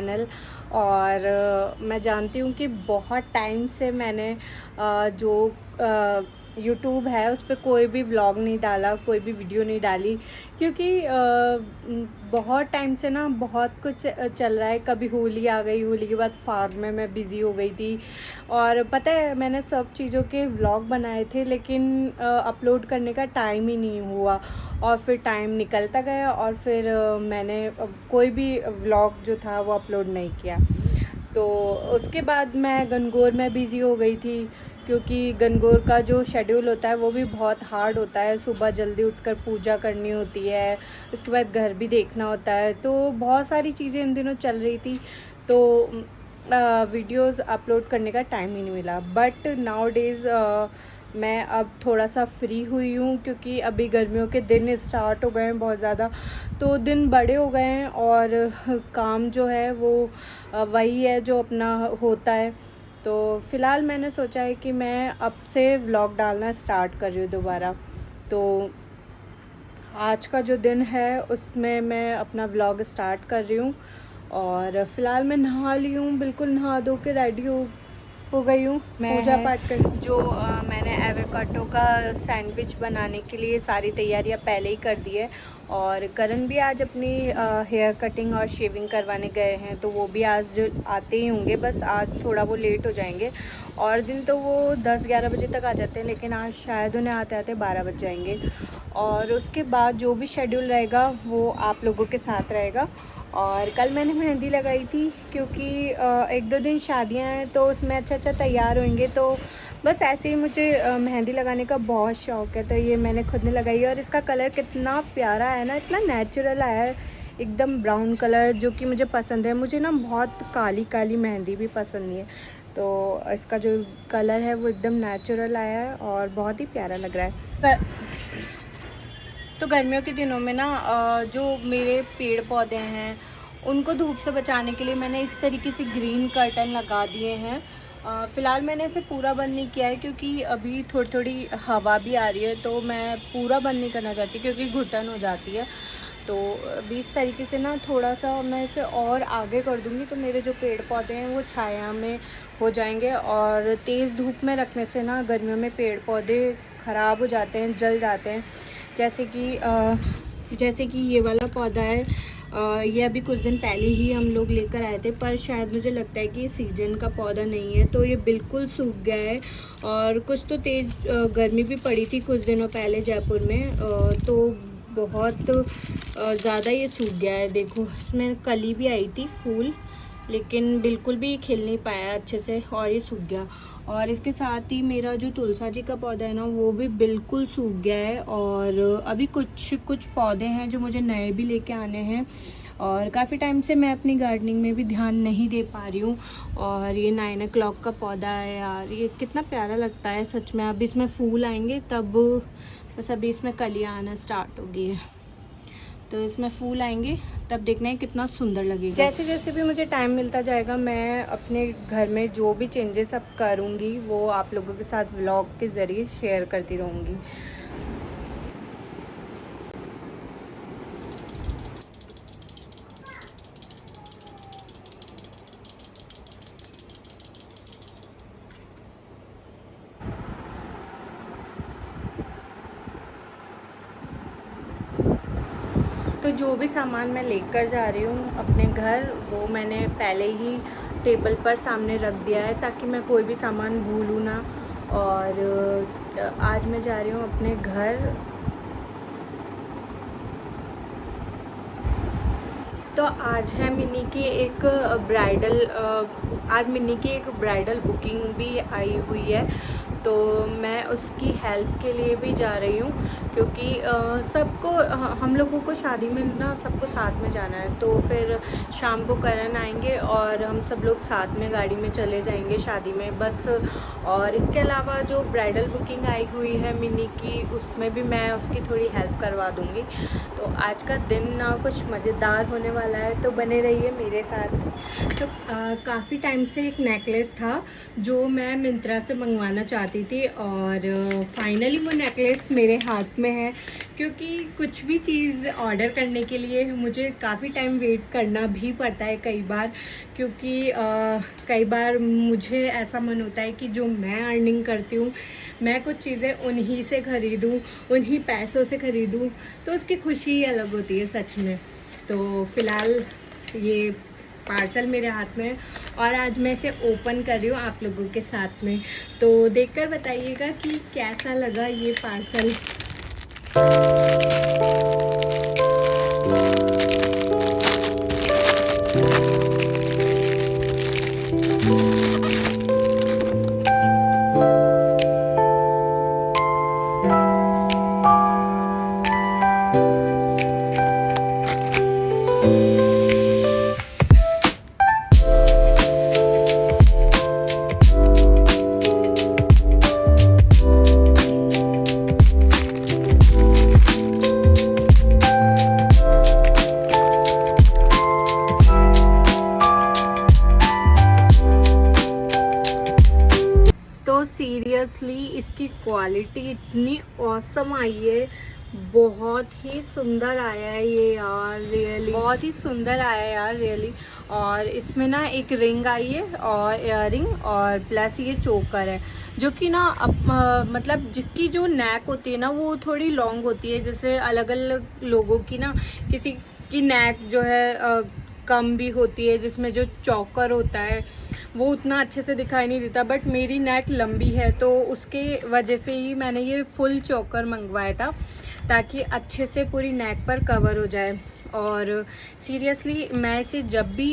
Channel. और मैं जानती हूँ कि बहुत टाइम से मैंने जो यूट्यूब है उस पर कोई भी व्लॉग नहीं डाला, कोई भी वीडियो नहीं डाली, क्योंकि बहुत टाइम से ना बहुत कुछ चल रहा है। कभी होली आ गई, होली के बाद फार्म में मैं बिज़ी हो गई थी। और पता है मैंने सब चीज़ों के व्लॉग बनाए थे, लेकिन अपलोड करने का टाइम ही नहीं हुआ। और फिर टाइम निकलता गया और फिर मैंने कोई भी व्लॉग जो था वो अपलोड नहीं किया। तो उसके बाद मैं गणगौर में बिज़ी हो गई थी, क्योंकि गणगौर का जो शेड्यूल होता है वो भी बहुत हार्ड होता है। सुबह जल्दी उठकर पूजा करनी होती है, उसके बाद घर भी देखना होता है, तो बहुत सारी चीज़ें इन दिनों चल रही थी, तो वीडियोस अपलोड करने का टाइम ही नहीं मिला। बट नाउ डेज़ मैं अब थोड़ा सा फ्री हुई हूँ, क्योंकि अभी गर्मियों के दिन स्टार्ट हो गए हैं बहुत ज़्यादा, तो दिन बड़े हो गए हैं और काम जो है वो वही है जो अपना होता है। तो फ़िलहाल मैंने सोचा है कि मैं अब से व्लॉग डालना स्टार्ट कर रही हूँ दोबारा। तो आज का जो दिन है उसमें मैं अपना व्लॉग स्टार्ट कर रही हूँ। और फ़िलहाल मैं नहा ली हूँ, बिल्कुल नहा धो के रेडी हो गई हूँ। मैं पूजा पाठ कर जो मैंने एवोकाडो का सैंडविच बनाने के लिए सारी तैयारियां पहले ही कर दी है। और करण भी आज अपनी हेयर कटिंग और शेविंग करवाने गए हैं, तो वो भी आज जो आते ही होंगे, बस आज थोड़ा वो लेट हो जाएंगे। और दिन तो वो 10-11 बजे तक आ जाते हैं, लेकिन आज शायद उन्हें आते आते 12 बज जाएंगे। और उसके बाद जो भी शेड्यूल रहेगा वो आप लोगों के साथ रहेगा। और कल मैंने मेहंदी लगाई थी, क्योंकि 1-2 दिन शादियां हैं, तो उसमें अच्छा तैयार होंगे, तो बस ऐसे ही मुझे मेहंदी लगाने का बहुत शौक़ है। तो ये मैंने खुद ने लगाई है और इसका कलर कितना प्यारा है ना, इतना नेचुरल आया है, एकदम ब्राउन कलर, जो कि मुझे पसंद है। मुझे ना बहुत काली काली मेहंदी भी पसंद नहीं है, तो इसका जो कलर है वो एकदम नेचुरल आया है और बहुत ही प्यारा लग रहा है। तो गर्मियों के दिनों में ना जो मेरे पेड़ पौधे हैं उनको धूप से बचाने के लिए मैंने इस तरीके से ग्रीन कर्टन लगा दिए हैं। फ़िलहाल मैंने इसे पूरा बंद नहीं किया है, क्योंकि अभी थोड़ी थोड़ी हवा भी आ रही है, तो मैं पूरा बंद नहीं करना चाहती, क्योंकि घुटन हो जाती है। तो अभी इस तरीके से ना थोड़ा सा मैं इसे और आगे कर दूँगी, तो मेरे जो पेड़ पौधे हैं वो छाया में हो जाएंगे। और तेज़ धूप में रखने से ना गर्मियों में पेड़ पौधे ख़राब हो जाते हैं, जल जाते हैं। जैसे कि ये वाला पौधा है, ये अभी कुछ दिन पहले ही हम लोग लेकर आए थे, पर शायद मुझे लगता है कि ये सीजन का पौधा नहीं है, तो ये बिल्कुल सूख गया है। और कुछ तो तेज़ गर्मी भी पड़ी थी कुछ दिनों पहले जयपुर में, तो बहुत ज़्यादा ये सूख गया है। देखो इसमें कली भी आई थी फूल, लेकिन बिल्कुल भी खिल नहीं पाया अच्छे से और ये सूख गया। और इसके साथ ही मेरा जो तुलसा जी का पौधा है ना वो भी बिल्कुल सूख गया है। और अभी कुछ पौधे हैं जो मुझे नए भी लेके आने हैं, और काफ़ी टाइम से मैं अपनी गार्डनिंग में भी ध्यान नहीं दे पा रही हूँ। और ये 9 o'clock का पौधा है यार, ये कितना प्यारा लगता है सच में। अब इसमें फूल आएंगे तब, बस अभी इसमें कलियाँ आना स्टार्ट हो गई है, तो इसमें फूल आएंगे तब देखना है कितना सुंदर लगेगा। जैसे जैसे भी मुझे टाइम मिलता जाएगा मैं अपने घर में जो भी चेंजेस अब करूँगी वो आप लोगों के साथ व्लॉग के ज़रिए शेयर करती रहूँगी। तो जो भी सामान मैं लेकर जा रही हूँ अपने घर, वो मैंने पहले ही टेबल पर सामने रख दिया है, ताकि मैं कोई भी सामान भूलूँ ना। और आज मैं जा रही हूँ अपने घर। तो आज है मिनी की एक ब्राइडल बुकिंग भी आई हुई है, तो मैं उसकी हेल्प के लिए भी जा रही हूँ, क्योंकि सबको हम लोगों को शादी में ना सबको साथ में जाना है। तो फिर शाम को करण आएंगे और हम सब लोग साथ में गाड़ी में चले जाएंगे शादी में बस। और इसके अलावा जो ब्राइडल बुकिंग आई हुई है मिनी की, उसमें भी मैं उसकी थोड़ी हेल्प करवा दूँगी। तो आज का दिन ना कुछ मज़ेदार होने वाला है, तो बने रहिए मेरे साथ। तो काफ़ी टाइम से एक नेकलेस था जो मैं मिंत्रा से मंगवाना चाहती थी, और फाइनली वो नेकलेस मेरे हाथ में है। क्योंकि कुछ भी चीज़ ऑर्डर करने के लिए मुझे काफ़ी टाइम वेट करना भी पड़ता है कई बार, क्योंकि कई बार मुझे ऐसा मन होता है कि जो मैं अर्निंग करती हूँ मैं कुछ चीज़ें उन्हीं से ख़रीदूँ, उन्हीं पैसों से ख़रीदूँ, तो उसकी खुशी ही अलग होती है सच में। तो फ़िलहाल ये पार्सल मेरे हाथ में है और आज मैं इसे ओपन कर रही हूँ आप लोगों के साथ में। तो देखकर बताइएगा कि कैसा लगा ये पार्सल। तो सीरियसली इसकी क्वालिटी इतनी ऑसम आई है, बहुत ही सुंदर आया है ये यार, रियली बहुत ही सुंदर आया है यार रियली। और इसमें ना एक रिंग आई है और इयररिंग और प्लस ये चोकर है, जो कि ना मतलब जिसकी जो नेक होती है ना वो थोड़ी लॉन्ग होती है, जैसे अलग अलग लोगों की ना, किसी की नेक जो है कम भी होती है, जिसमें जो चोकर होता है वो उतना अच्छे से दिखाई नहीं देता, बट मेरी नेक लंबी है तो उसके वजह से ही मैंने ये फुल चोकर मंगवाया था, ताकि अच्छे से पूरी नेक पर कवर हो जाए। और सीरियसली मैं इसे जब भी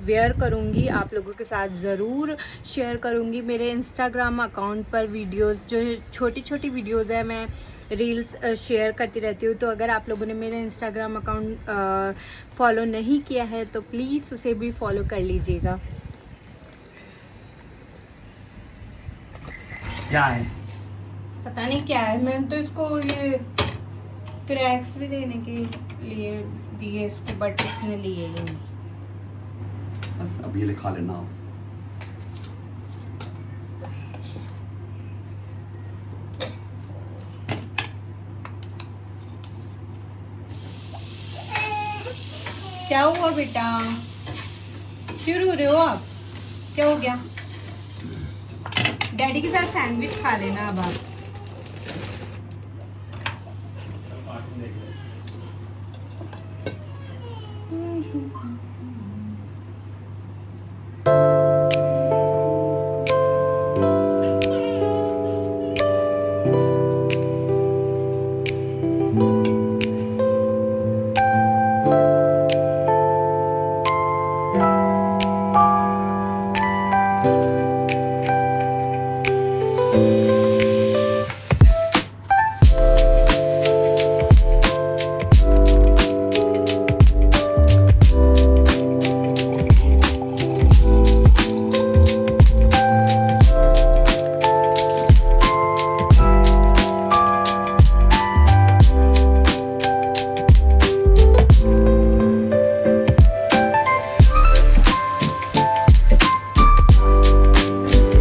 वेयर करूँगी आप लोगों के साथ ज़रूर शेयर करूँगी। मेरे इंस्टाग्राम अकाउंट पर वीडियोस, जो छोटी छोटी वीडियोस है, मैं रील्स शेयर करती रहती हूँ। तो अगर आप लोगों ने मेरे इंस्टाग्राम अकाउंट फॉलो नहीं किया है तो प्लीज़ उसे भी फॉलो कर लीजिएगा। क्या है? पता नहीं क्या है, मैंने तो इसको ये क्रैक्स भी देने के लिए दिए इसको, बट इसने लिए ही नहीं। बस अब ये लिखा लेना। क्या हुआ बेटा, शुरू हो रहे हो आप? क्या हो गया? डैडी के साथ सैंडविच खा लेना अब आप।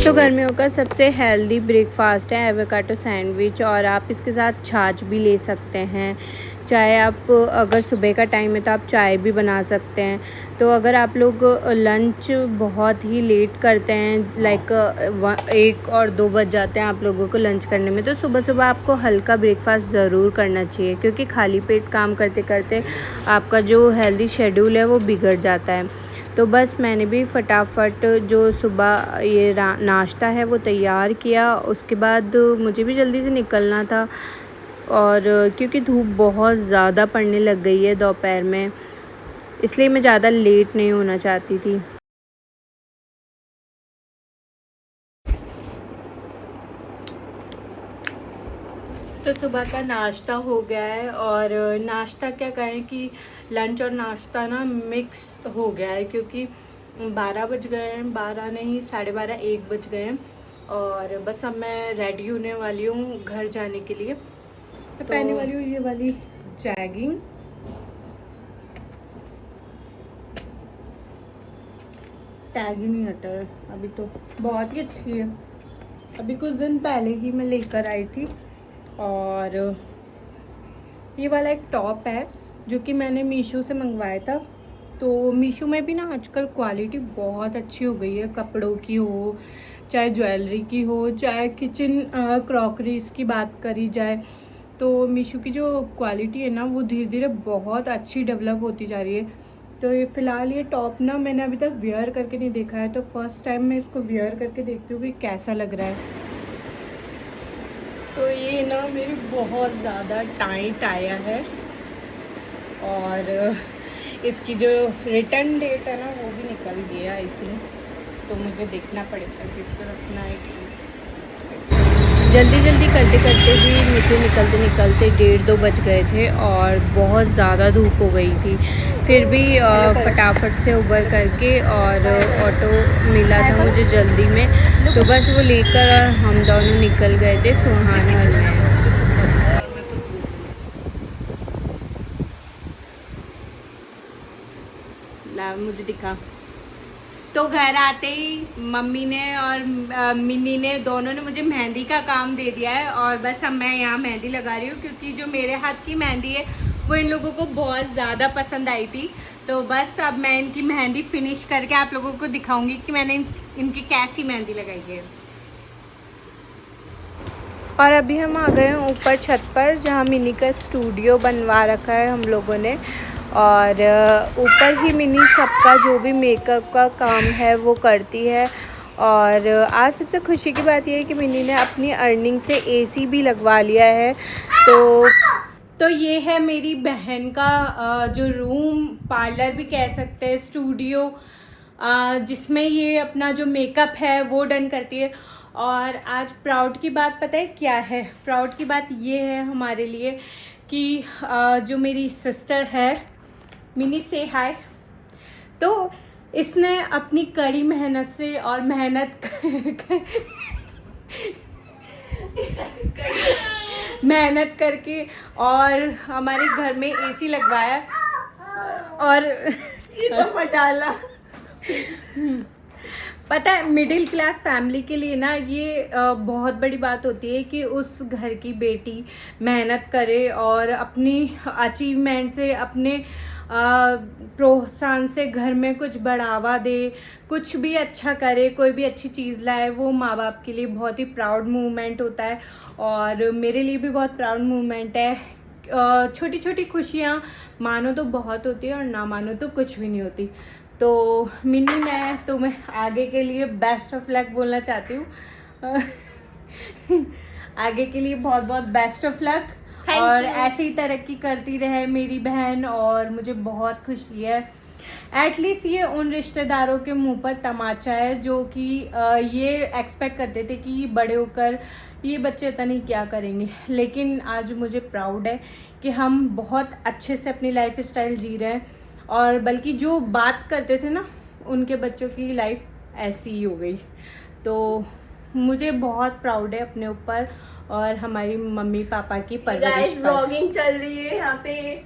तो गर्मियों का सबसे हेल्दी ब्रेकफास्ट है एवोकाडो सैंडविच, और आप इसके साथ छाछ भी ले सकते हैं। चाहे आप अगर सुबह का टाइम है तो आप चाय भी बना सकते हैं। तो अगर आप लोग लंच बहुत ही लेट करते हैं, लाइक 1 और 2 बज जाते हैं आप लोगों को लंच करने में, तो सुबह सुबह आपको हल्का ब्रेकफास्ट ज़रूर करना चाहिए, क्योंकि खाली पेट काम करते करते आपका जो हेल्दी शेड्यूल है वो बिगड़ जाता है। तो बस मैंने भी फटाफट जो सुबह ये नाश्ता है वो तैयार किया। उसके बाद मुझे भी जल्दी से निकलना था, और क्योंकि धूप बहुत ज़्यादा पड़ने लग गई है दोपहर में, इसलिए मैं ज़्यादा लेट नहीं होना चाहती थी। तो सुबह का नाश्ता हो गया है, और नाश्ता क्या कहें कि लंच और नाश्ता ना मिक्स हो गया है, क्योंकि 12 बज गए हैं, 12 नहीं 12:30 1 बज गए हैं। और बस अब मैं रेडी होने वाली हूँ घर जाने के लिए। मैं पहनने वाली हूँ ये वाली जैगिंग, टैग ही नहीं हटा है अभी, तो बहुत ही अच्छी है। अभी कुछ दिन पहले ही मैं लेकर आई थी, और ये वाला एक टॉप है जो कि मैंने मीशो से मंगवाया था। तो मीशो में भी ना आजकल क्वालिटी बहुत अच्छी हो गई है, कपड़ों की हो चाहे ज्वेलरी की हो चाहे किचन क्रॉकरीज की बात करी जाए, तो मीशो की जो क्वालिटी है ना वो धीरे धीरे बहुत अच्छी डेवलप होती जा रही है। तो ये फ़िलहाल ये टॉप ना मैंने अभी तक वेयर करके नहीं देखा है, तो फर्स्ट टाइम मैं इसको वेयर करके देखती हूँ कि कैसा लग रहा है। तो ये ना मेरे बहुत ज़्यादा टाइट आया है और इसकी जो रिटर्न डेट है ना वो भी निकल गया आई थिंक, तो मुझे देखना पड़ेगा कि इसको रखना है कि जल्दी जल्दी करते करते भी मुझे निकलते निकलते 1:30-2 बज गए थे और बहुत ज़्यादा धूप हो गई थी। फिर भी फटाफट से उबर करके और ऑटो मिला था मुझे जल्दी में, तो बस वो लेकर और हम दोनों निकल गए थे सुहान हॉल में। ला मुझे दिखा। तो घर आते ही मम्मी ने और मिनी ने दोनों ने मुझे मेहंदी का काम दे दिया है और बस अब मैं यहाँ मेहंदी लगा रही हूँ, क्योंकि जो मेरे हाथ की मेहंदी है वो इन लोगों को बहुत ज़्यादा पसंद आई थी। तो बस अब मैं इनकी मेहंदी फिनिश करके आप लोगों को दिखाऊंगी कि मैंने इनकी कैसी मेहंदी लगाई है। और अभी हम आ गए हैं ऊपर छत पर, जहाँ मिनी का स्टूडियो बनवा रखा है हम लोगों ने, और ऊपर ही मिनी सबका जो भी मेकअप का काम है वो करती है। और आज सबसे खुशी की बात यह है कि मिनी ने अपनी अर्निंग से एसी भी लगवा लिया है। तो ये है मेरी बहन का जो रूम पार्लर भी कह सकते हैं, स्टूडियो, जिसमें ये अपना जो मेकअप है वो डन करती है। और आज प्राउड की बात पता है क्या है? प्राउड की बात ये है हमारे लिए कि जो मेरी सिस्टर है मिनी से हाय, तो इसने अपनी कड़ी मेहनत से और मेहनत करके और हमारे घर में एसी लगवाया और डाला। पता है मिडिल क्लास फैमिली के लिए ना ये बहुत बड़ी बात होती है कि उस घर की बेटी मेहनत करे और अपनी अचीवमेंट से, अपने प्रोत्साहन से घर में कुछ बढ़ावा दे, कुछ भी अच्छा करे, कोई भी अच्छी चीज़ लाए। वो माँ बाप के लिए बहुत ही प्राउड मूवमेंट होता है और मेरे लिए भी बहुत प्राउड मूवमेंट है। छोटी छोटी खुशियाँ मानो तो बहुत होती है और ना मानो तो कुछ भी नहीं होती। तो मिनी मैं तुम्हें आगे के लिए बेस्ट ऑफ लक बोलना चाहती हूँ। आगे के लिए बहुत बहुत बेस्ट ऑफ लक और ऐसे ही तरक्की करती रहे मेरी बहन, और मुझे बहुत खुशी है। एटलीस्ट ये उन रिश्तेदारों के मुंह पर तमाचा है जो कि ये एक्सपेक्ट करते थे कि बड़े होकर ये बच्चे पता नहीं क्या करेंगे, लेकिन आज मुझे प्राउड है कि हम बहुत अच्छे से अपनी लाइफ स्टाइल जी रहे हैं। और बल्कि जो बात करते थे ना उनके बच्चों की लाइफ ऐसी ही हो गई। तो मुझे बहुत प्राउड है अपने ऊपर और हमारी मम्मी पापा की परवरिश पर। व्लॉगिंग चल रही है यहाँ पे।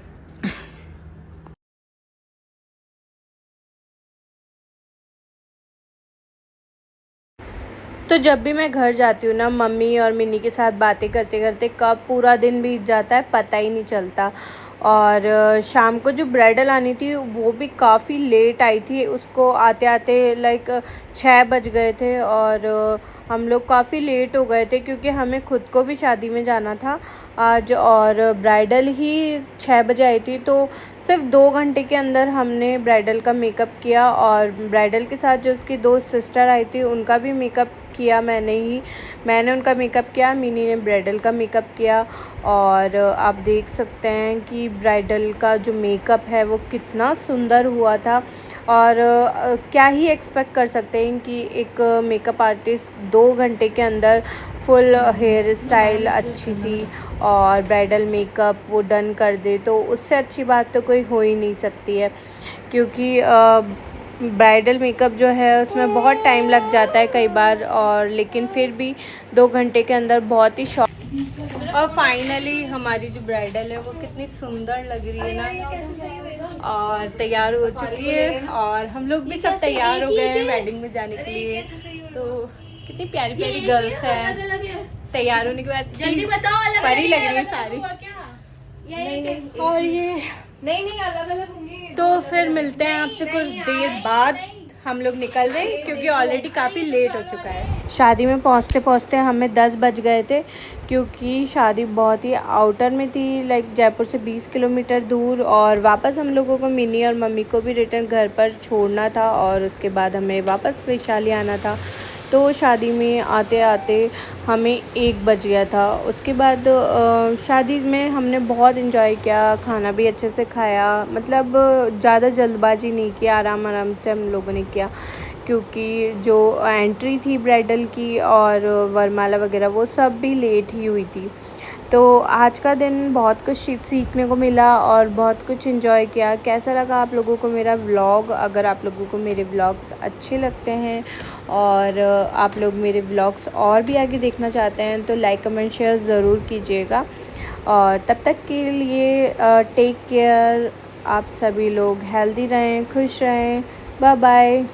तो जब भी मैं घर जाती हूँ ना मम्मी और मिनी के साथ बातें करते करते कब पूरा दिन बीत जाता है पता ही नहीं चलता। और शाम को जो ब्राइडल आनी थी वो भी काफ़ी लेट आई थी, उसको आते आते लाइक 6 बज गए थे और हम लोग काफ़ी लेट हो गए थे क्योंकि हमें खुद को भी शादी में जाना था आज, और ब्राइडल ही 6 बजे आई थी। तो सिर्फ 2 घंटे के अंदर हमने ब्राइडल का मेकअप किया और ब्राइडल के साथ जो उसकी 2 सिस्टर आई थी उनका भी मेकअप किया मैंने उनका मेकअप किया, मिनी ने ब्राइडल का मेकअप किया। और आप देख सकते हैं कि ब्राइडल का जो मेकअप है वो कितना सुंदर हुआ था। और क्या ही एक्सपेक्ट कर सकते हैं कि एक मेकअप आर्टिस्ट 2 घंटे के अंदर फुल हेयर स्टाइल अच्छी सी और ब्राइडल मेकअप वो डन कर दे, तो उससे अच्छी बात तो कोई हो ही नहीं सकती है। क्योंकि ब्राइडल मेकअप जो है उसमें बहुत टाइम लग जाता है कई बार, और लेकिन फिर भी 2 घंटे के अंदर बहुत ही शॉर्ट। और फाइनली हमारी जो ब्राइडल है वो कितनी सुंदर लग रही है ना, और तैयार हो चुकी है और हम लोग भी सब तैयार हो गए हैं वेडिंग में जाने के लिए। तो कितनी प्यारी प्यारी गर्ल्स हैं, तैयार होने के बाद जल्दी बताओ, परी लग रही है सारी। और ये नहीं अलग अलग होंगी। तो फिर मिलते हैं आपसे कुछ देर बाद। हम लोग निकल रहे हैं क्योंकि ऑलरेडी काफ़ी लेट हो चुका है। शादी में पहुंचते पहुंचते हमें 10 बज गए थे क्योंकि शादी बहुत ही आउटर में थी, लाइक जयपुर से 20 किलोमीटर दूर। और वापस हम लोगों को मिनी और मम्मी को भी रिटर्न घर पर छोड़ना था और उसके बाद हमें वापस वैशाली आना था। तो शादी में आते आते हमें 1 बज गया था। उसके बाद शादी में हमने बहुत इन्जॉय किया, खाना भी अच्छे से खाया, मतलब ज़्यादा जल्दबाजी नहीं किया, आराम आराम से हम लोगों ने किया क्योंकि जो एंट्री थी ब्राइडल की और वरमाला वगैरह वो सब भी लेट ही हुई थी। तो आज का दिन बहुत कुछ सीखने को मिला और बहुत कुछ एंजॉय किया। कैसा लगा आप लोगों को मेरा व्लॉग? अगर आप लोगों को मेरे व्लॉग्स अच्छे लगते हैं और आप लोग मेरे व्लॉग्स और भी आगे देखना चाहते हैं तो लाइक कमेंट शेयर ज़रूर कीजिएगा। और तब तक के लिए टेक केयर। आप सभी लोग हेल्दी रहें, खुश रहें। Bye bye.